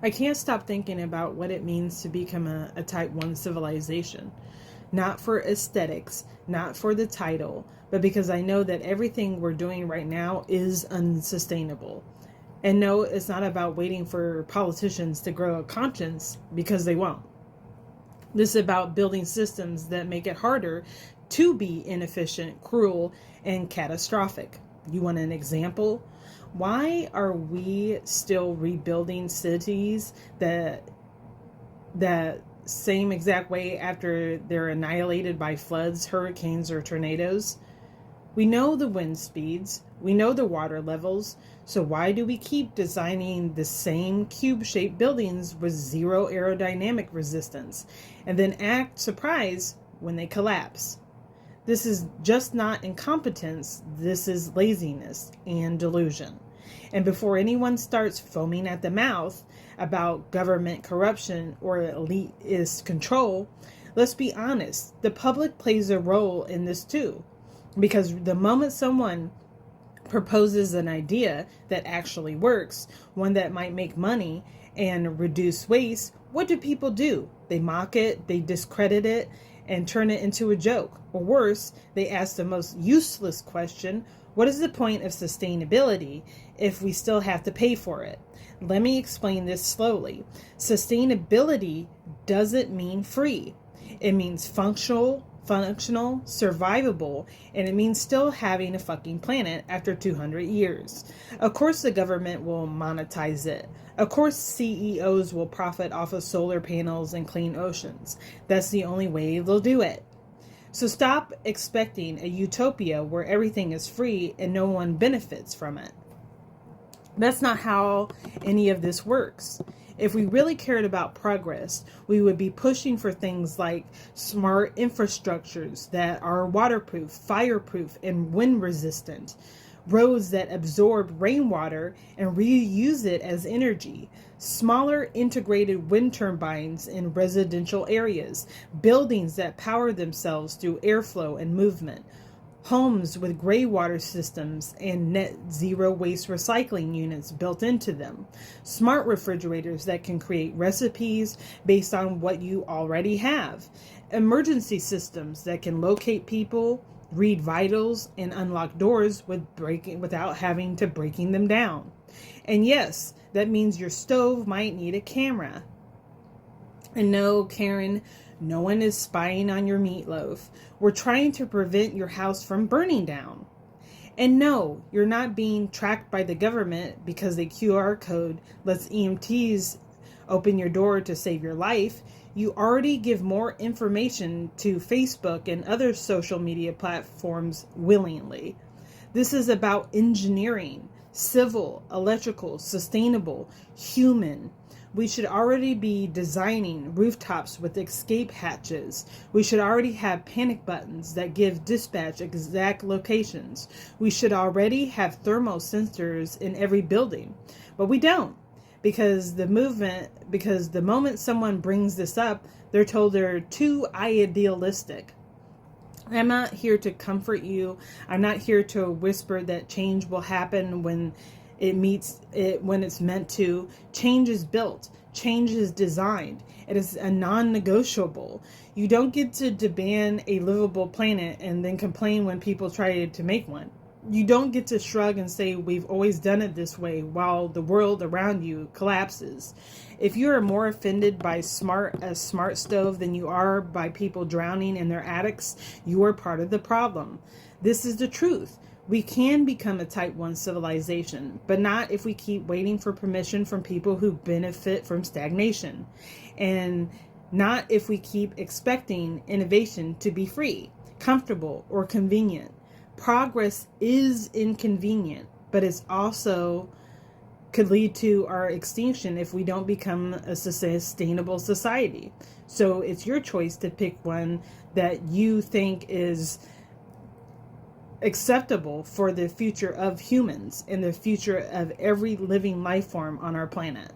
I can't stop thinking about what it means to become a type 1 civilization. Not for aesthetics, not for the title, but because I know that everything we're doing right now is unsustainable. And no, it's not about waiting for politicians to grow a conscience, because they won't. This is about building systems that make it harder to be inefficient, cruel, and catastrophic. You want an example? Why are we still rebuilding cities that same exact way after they're annihilated by floods, hurricanes, or tornadoes? We know the wind speeds, we know the water levels, so why do we keep designing the same cube-shaped buildings with zero aerodynamic resistance and then act surprised when they collapse? This is just not incompetence, this is laziness and delusion. And before anyone starts foaming at the mouth about government corruption or elitist control, let's be honest, the public plays a role in this too. Because the moment someone proposes an idea that actually works, one that might make money and reduce waste, what do people do? They mock it, they discredit it, and turn it into a joke. Or worse, they ask the most useless question: what is the point of sustainability if we still have to pay for it? Let me explain this slowly. Sustainability doesn't mean free. It means functional, survivable, and it means still having a fucking planet after 200 years. Of course the government will monetize it. Of course CEOs will profit off of solar panels and clean oceans. That's the only way they'll do it. So stop expecting a utopia where everything is free and no one benefits from it. That's not how any of this works. If we really cared about progress, we would be pushing for things like smart infrastructures that are waterproof, fireproof, and wind resistant, roads that absorb rainwater and reuse it as energy, smaller integrated wind turbines in residential areas, buildings that power themselves through airflow and movement, homes with gray water systems and net zero waste recycling units built into them, smart refrigerators that can create recipes based on what you already have, emergency systems that can locate people, read vitals, and unlock doors without having to breaking them down. And yes, that means your stove might need a camera. And no, Karen, no one is spying on your meatloaf. We're trying to prevent your house from burning down. And no, you're not being tracked by the government because a QR code lets EMTs open your door to save your life. You already give more information to Facebook and other social media platforms willingly. This is about engineering, civil, electrical, sustainable, human. We should already be designing rooftops with escape hatches. We should already have panic buttons that give dispatch exact locations. We should already have thermal sensors in every building. But we don't, because the moment someone brings this up, they're told they're too idealistic. I'm not here to comfort you. I'm not here to whisper that change will happen when it's meant to. Change is built. Change is designed. It is a non-negotiable. You don't get to demand a livable planet and then complain when people try to make one. You don't get to shrug and say we've always done it this way while the world around you collapses. If you are more offended by a smart stove than you are by people drowning in their attics, you are part of the problem. This is the truth. We can become a type 1 civilization, but not if we keep waiting for permission from people who benefit from stagnation, and not if we keep expecting innovation to be free, comfortable, or convenient. Progress is inconvenient, but it's also could lead to our extinction if we don't become a sustainable society. So it's your choice to pick one that you think is acceptable for the future of humans and the future of every living life form on our planet.